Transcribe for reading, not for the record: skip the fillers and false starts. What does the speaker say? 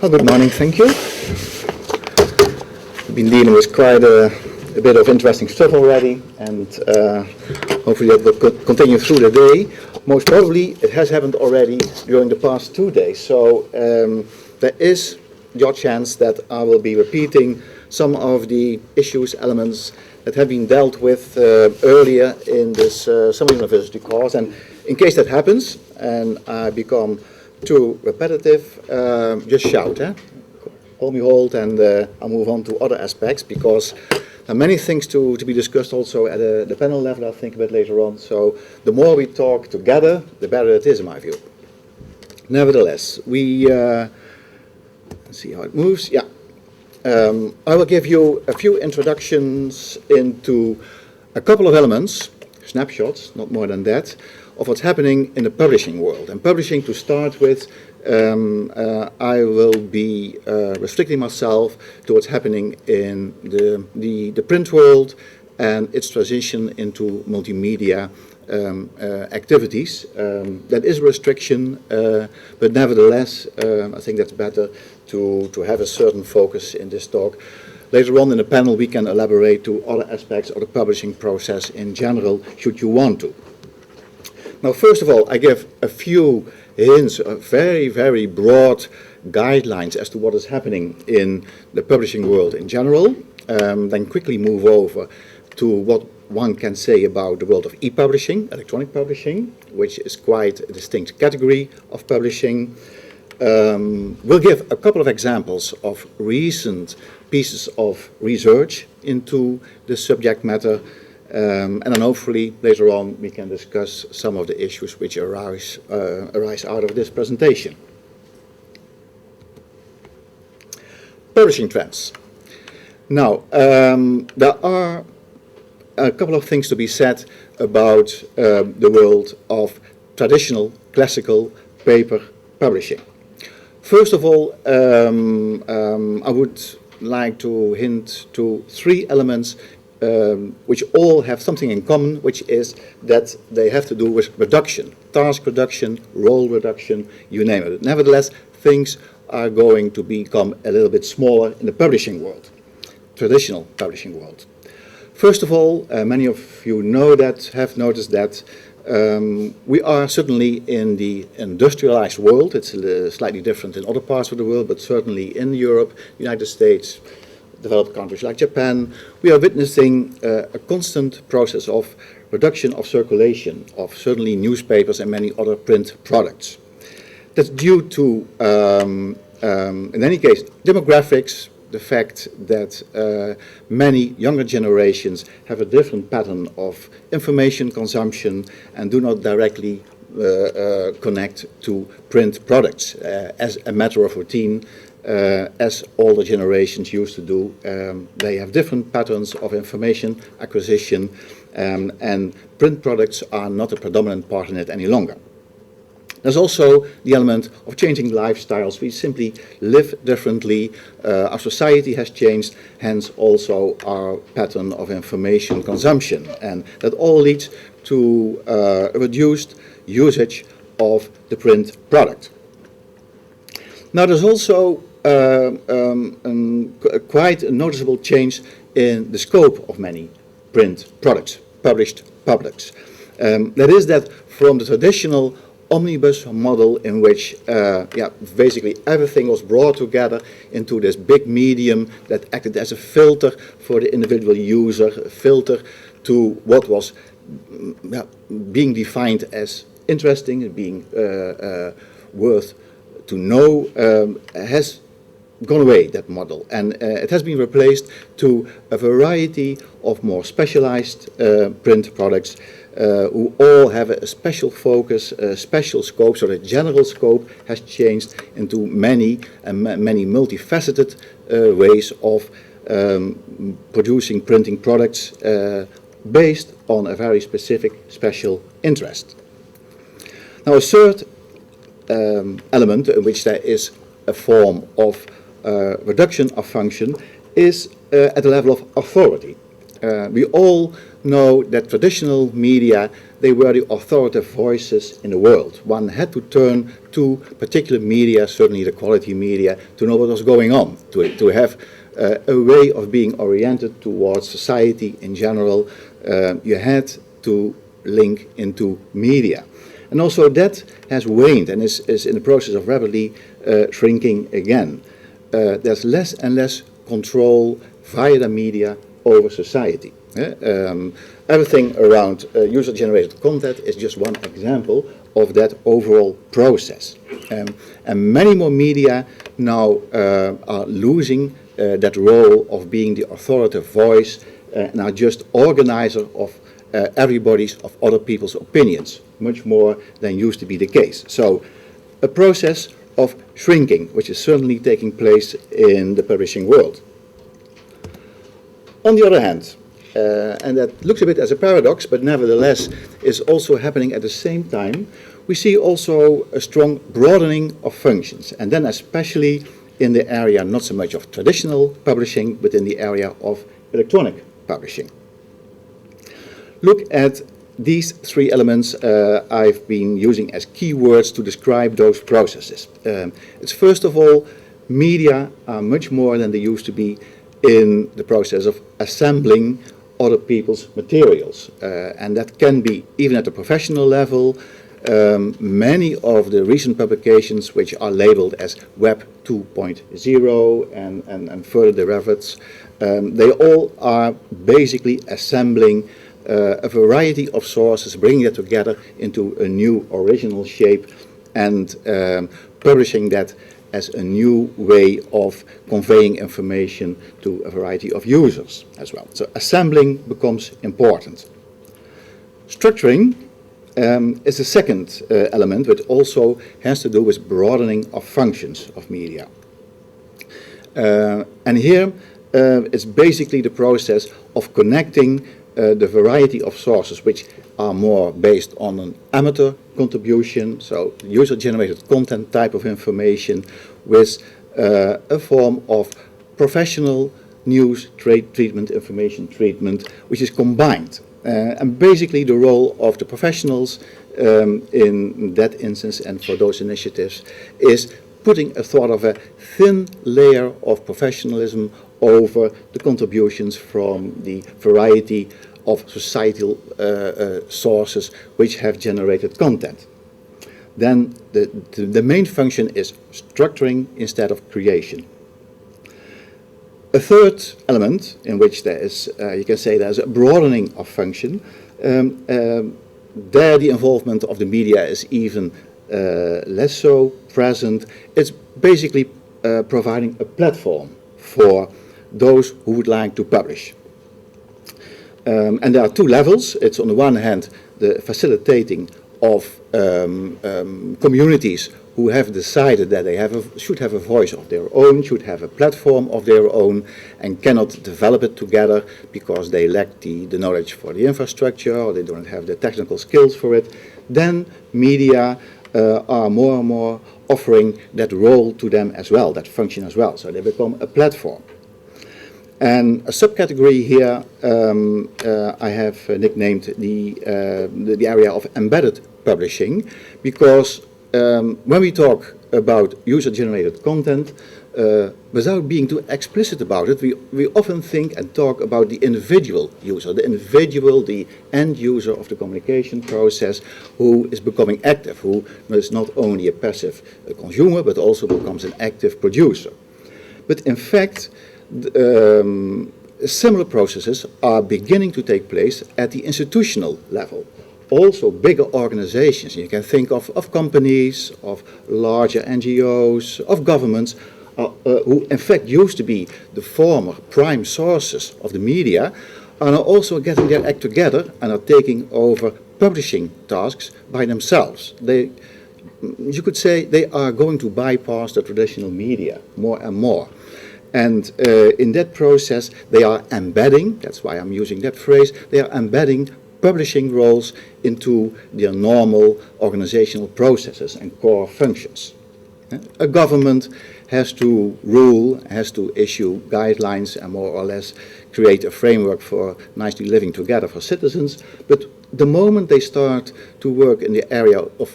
Well, good morning, thank you. We've been dealing with quite a bit of interesting stuff already, and hopefully that will continue through the day. Most probably it has happened already during the past 2 days, so there is the odd chance that I will be repeating some of the issues, elements that have been dealt with earlier in this summer university course. And in case that happens and I become too repetitive, just shout, hold me hold, and I'll move on to other aspects, because there are many things to be discussed also at the panel level, I think, a bit later on. So the more we talk together, the better it is, in my view. Nevertheless, let's see how it moves. Yeah. I will give you a few introductions into a couple of elements, snapshots, not more than that, of what's happening in the publishing world. And publishing, to start with, I will be restricting myself to what's happening in the print world and its transition into multimedia activities. That is a restriction, but nevertheless, I think that's better to have a certain focus in this talk. Later on in the panel, we can elaborate to other aspects of the publishing process in general, should you want to. Now, first of all, I give a few hints, very, very broad guidelines as to what is happening in the publishing world in general, then quickly move over to what one can say about the world of e-publishing, electronic publishing, which is quite a distinct category of publishing. We'll give a couple of examples of recent pieces of research into the subject matter, and then hopefully later on we can discuss some of the issues which arise out of this presentation. Publishing trends. Now, there are a couple of things to be said about the world of traditional classical paper publishing. First of all, I would like to hint to 3 elements which all have something in common, which is that they have to do with reduction, task reduction, role reduction, you name it. Nevertheless, things are going to become a little bit smaller in the publishing world, traditional publishing world. First of all, many of you know that, have noticed that we are certainly in the industrialized world. It's slightly different in other parts of the world, but certainly in Europe, United States, developed countries like Japan, we are witnessing a constant process of reduction of circulation of certainly newspapers and many other print products. That's due to, in any case, demographics, the fact that many younger generations have a different pattern of information consumption and do not directly connect to print products as a matter of routine, as older generations used to do. They have different patterns of information acquisition, and print products are not a predominant part in it any longer. There's also the element of changing lifestyles. We simply live differently. Our society has changed, hence also our pattern of information consumption. And that all leads to a reduced usage of the print product. Now, there's also quite a noticeable change in the scope of many print products, published products. That is that from the traditional omnibus model in which basically everything was brought together into this big medium that acted as a filter for the individual user, a filter to what was being defined as interesting, being worth to know, has gone away, that model, and it has been replaced to a variety of more specialized print products who all have a special focus, a special scope, so the general scope has changed into many multifaceted ways of producing printing products based on a very specific special interest. Now, a third element in which there is a form of reduction of function is at the level of authority. We all know that traditional media they were the authoritative voices in the world. One had to turn to particular media, certainly the quality media, to know what was going on, to have a way of being oriented towards society in general. You had to link into media. And also that has waned and is in the process of rapidly shrinking again. There's less and less control via the media over society. Everything around user-generated content is just one example of that overall process. And many more media now are losing that role of being the authoritative voice and are just organizer of of other people's opinions, much more than used to be the case. So a process of shrinking, which is certainly taking place in the publishing world. On the other hand, and that looks a bit as a paradox, but nevertheless is also happening at the same time, we see also a strong broadening of functions, and then especially in the area not so much of traditional publishing, but in the area of electronic publishing. Look at these three elements I've been using as keywords to describe those processes. It's first of all, media are much more than they used to be in the process of assembling other people's materials. And that can be even at the professional level. Many of the recent publications which are labeled as Web 2.0 and further derivatives, they all are basically assembling a variety of sources, bringing it together into a new original shape and publishing that as a new way of conveying information to a variety of users as well. So assembling becomes important. Structuring is the second element, which also has to do with broadening of functions of media. And here it's basically the process of connecting the variety of sources which are more based on an amateur contribution, so user-generated content type of information, with a form of professional news treatment, information treatment, which is combined. And basically the role of the professionals in that instance and for those initiatives is putting a sort of a thin layer of professionalism over the contributions from the variety of societal sources which have generated content. Then the main function is structuring instead of creation. A third element in which there is, you can say there's a broadening of function, there the involvement of the media is even less so present. It's basically providing a platform for those who would like to publish. And there are two levels. It's on the one hand the facilitating of communities who have decided that they should have a voice of their own, should have a platform of their own, and cannot develop it together because they lack the knowledge for the infrastructure or they don't have the technical skills for it. Then media are more and more offering that role to them as well, that function as well. So they become a platform. And a subcategory here I have nicknamed the area of embedded publishing, because when we talk about user-generated content, without being too explicit about it, we often think and talk about the individual user, the end user of the communication process, who is becoming active, who is not only a passive consumer, but also becomes an active producer. But in fact, similar processes are beginning to take place at the institutional level. Also bigger organizations, you can think of companies, of larger NGOs, of governments, who in fact used to be the former prime sources of the media, are now also getting their act together and are taking over publishing tasks by themselves. You could say they are going to bypass the traditional media more and more. And in that process, they are embedding, that's why I'm using that phrase, they are embedding publishing roles into their normal organizational processes and core functions. A government has to rule, has to issue guidelines and more or less create a framework for nicely living together for citizens, but the moment they start to work in the area of